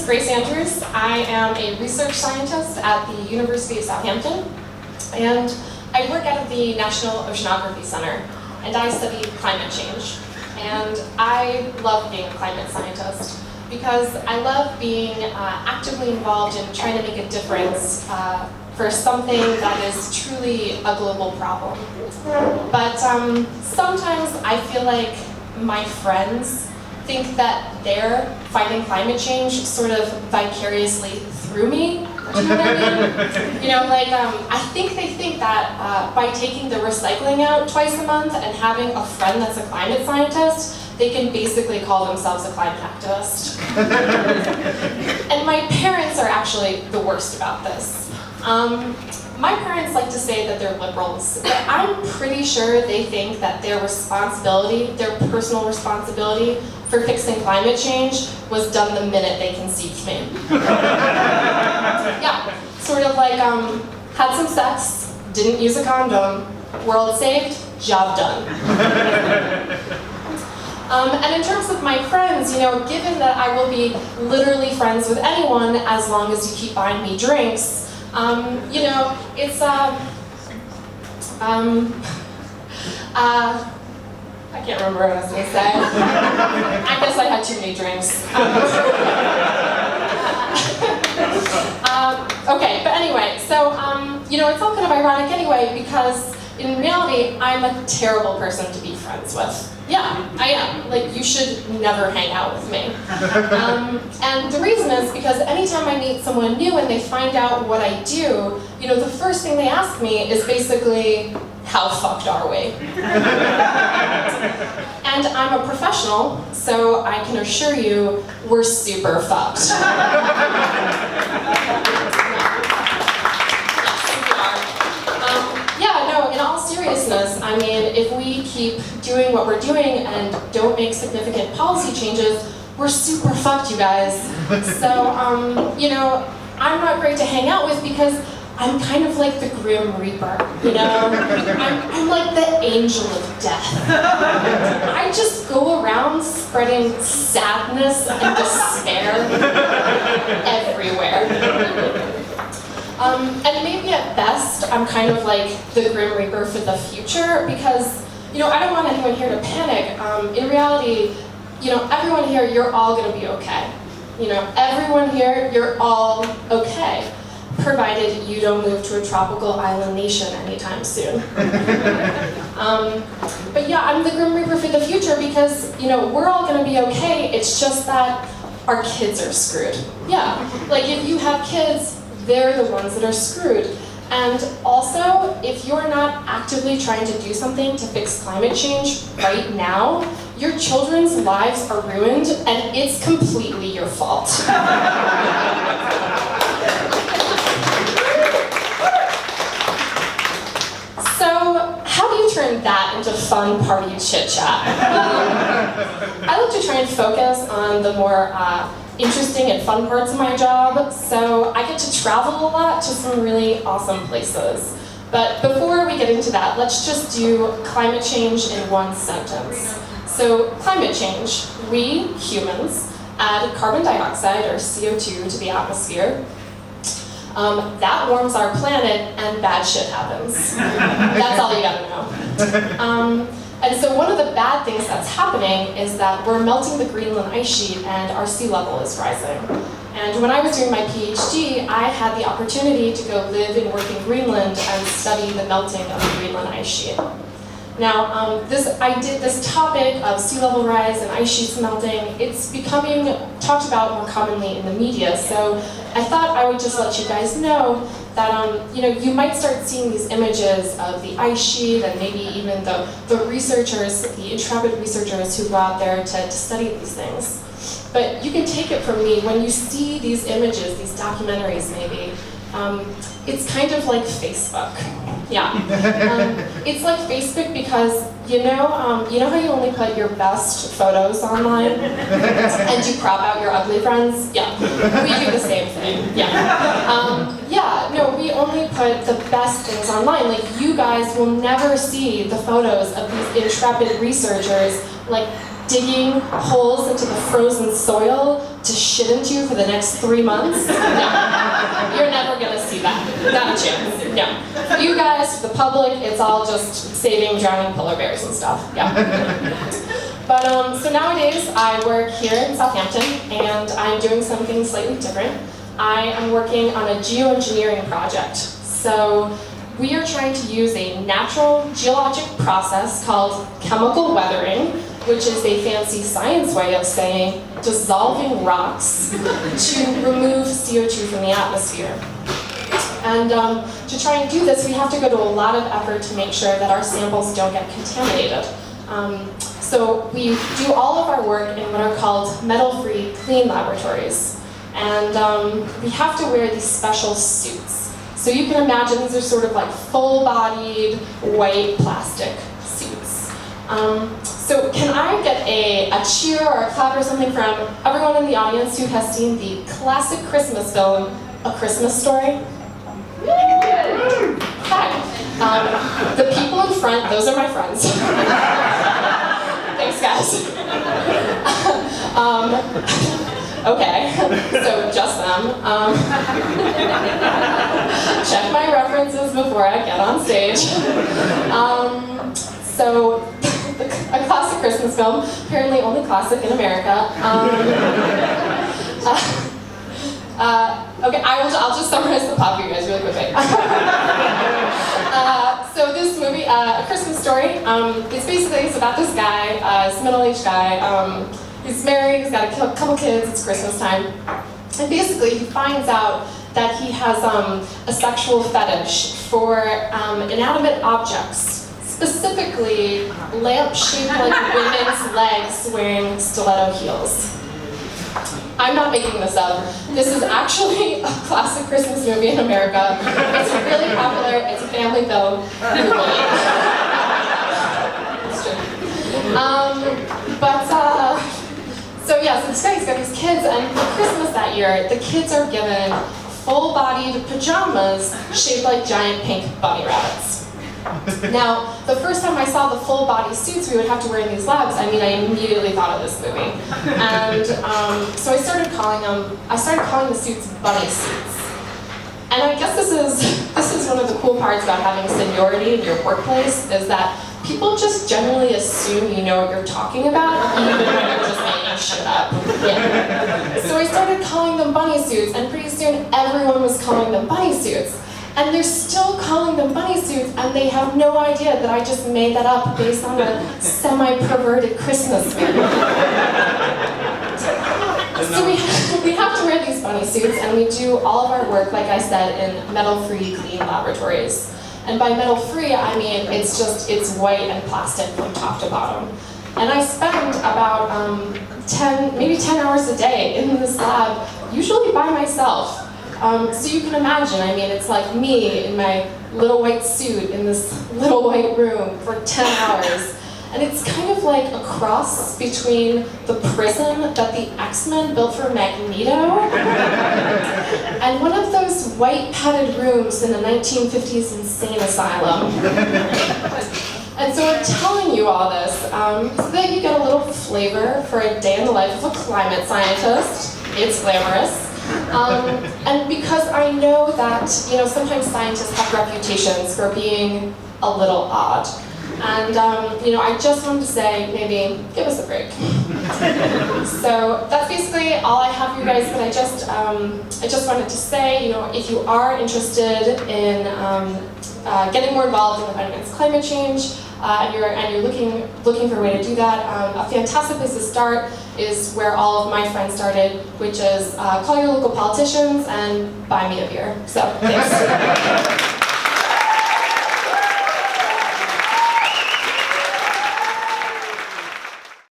is Grace Andrews. I am a research scientist at the University of Southampton, and I work out of the National Oceanography Center, and I study climate change. And I love being a climate scientist because I love being actively involved in trying to make a difference for something that is truly a global problem. But sometimes I feel like my friends think that they're fighting climate change sort of vicariously through me. Do you know what I mean? You know, like, I think they think that by taking the recycling out twice a month and having a friend that's a climate scientist, they can basically call themselves a climate activist. And my parents are actually the worst about this. My parents like to say that they're liberals, but I'm pretty sure they think that their responsibility, their personal responsibility for fixing climate change was done the minute they conceived me. Yeah, sort of like, had some sex, didn't use a condom, world saved, job done. And in terms of my friends, you know, given that I will be literally friends with anyone as long as you keep buying me drinks, you know, it's, I can't remember what I was going to say. I guess I had too many drinks. Okay, but anyway, so, you know, it's all kind of ironic anyway, because in reality, I'm a terrible person to be friends with. Yeah, I am. Like, you should never hang out with me. And the reason is because anytime I meet someone new and they find out what I do, you know, the first thing they ask me is basically, how fucked are we? And I'm a professional, so I can assure you, we're super fucked. Yeah, no, in all seriousness, I mean, if we keep doing what we're doing and don't make significant policy changes, we're super fucked, you guys. So, you know, I'm not great to hang out with because I'm kind of like the Grim Reaper, you know? I'm like the angel of death. I just go around spreading sadness and despair everywhere. And maybe at best, I'm kind of like the Grim Reaper for the future because, you know, I don't want anyone here to panic. In reality, you know, everyone here, you're all gonna be okay. You know, everyone here, you're all okay, provided you don't move to a tropical island nation anytime soon. But yeah, I'm the Grim Reaper for the future because, you know, we're all gonna be okay, it's just that our kids are screwed. Yeah, like if you have kids, they're the ones that are screwed. And also, if you're not actively trying to do something to fix climate change right now, your children's lives are ruined and it's completely your fault. So, how do you turn that into fun party chit-chat? I like to try and focus on the more interesting and fun parts of my job, so I get to travel a lot to some really awesome places. But before we get into that, let's just do climate change in one sentence. So, climate change, we, humans, add carbon dioxide, or CO2, to the atmosphere. That warms our planet, and bad shit happens. That's all you gotta know. And so one of the bad things that's happening is that we're melting the Greenland ice sheet and our sea level is rising. And when I was doing my PhD, I had the opportunity to go live and work in Greenland and study the melting of the Greenland ice sheet. Now, this topic of sea level rise and ice sheets melting, it's becoming talked about more commonly in the media, so I thought I would just let you guys know that you know, you might start seeing these images of the ice sheet and maybe even the researchers, the intrepid researchers who go out there to study these things. But you can take it from me, when you see these images, these documentaries maybe, it's kind of like Facebook. Yeah. It's like Facebook because, you know how you only put your best photos online and you crop out your ugly friends? Yeah, we do the same thing, yeah. Yeah, no, we only put the best things online. Like, you guys will never see the photos of these intrepid researchers, like, digging holes into the frozen soil to shit into for the next 3 months? No. You're never gonna see that. Not a chance. No. For you guys, for the public, it's all just saving drowning polar bears and stuff. Yeah. But so nowadays I work here in Southampton and I'm doing something slightly different. I am working on a geoengineering project. So we are trying to use a natural geologic process called chemical weathering, which is a fancy science way of saying dissolving rocks to remove CO2 from the atmosphere. And to try and do this, we have to go to a lot of effort to make sure that our samples don't get contaminated. So we do all of our work in what are called metal-free clean laboratories. And we have to wear these special suits. So you can imagine these are sort of like full-bodied white plastic suits. So can I get a cheer or a clap or something from everyone in the audience who has seen the classic Christmas film, A Christmas Story? Hi. The people in front, those are my friends. Thanks, guys. Okay, so just them. Check my references before I get on stage. So, a classic Christmas film, apparently only classic in America. Okay, I'll just summarize the plot for you guys really quickly. So this movie, A Christmas Story, it's about this guy, this middle-aged guy. He's married, he's got a couple kids, it's Christmas time. And basically he finds out that he has a sexual fetish for inanimate objects, specifically lamp-shaped like women's legs wearing stiletto heels. I'm not making this up. This is actually a classic Christmas movie in America. It's really popular, it's a family film. Google it. It's true. So this guy's got these kids, and for Christmas that year, the kids are given full-bodied pajamas shaped like giant pink bunny rabbits. Now, the first time I saw the full-body suits we would have to wear in these labs, I immediately thought of this movie. And so I started calling the suits bunny suits. And I guess this is one of the cool parts about having seniority in your workplace, is that people just generally assume you know what you're talking about, even when you're just making shit up. Yeah. So I started calling them bunny suits, and pretty soon everyone was calling them bunny suits. And they're still calling them bunny suits, and they have no idea that I just made that up based on a semi-perverted Christmas movie. So we have to wear these bunny suits, and we do all of our work, like I said, in metal-free clean laboratories. And by metal-free, I mean it's white and plastic from top to bottom. And I spend about maybe 10 hours a day in this lab, usually by myself. So you can imagine, it's like me in my little white suit in this little white room for 10 hours. And it's kind of like a cross between the prison that the X-Men built for Magneto and one of those white padded rooms in the 1950s insane asylum. And so I'm telling you all this so that you get a little flavor for a day in the life of a climate scientist. It's glamorous. And because I know that, sometimes scientists have reputations for being a little odd. And, I just wanted to say, maybe, give us a break. So that's basically all I have for you guys, but I just wanted to say, if you are interested in getting more involved in the fight against climate change, and you're looking for a way to do that, a fantastic place to start is where all of my friends started, which is call your local politicians and buy me a beer. So, thanks.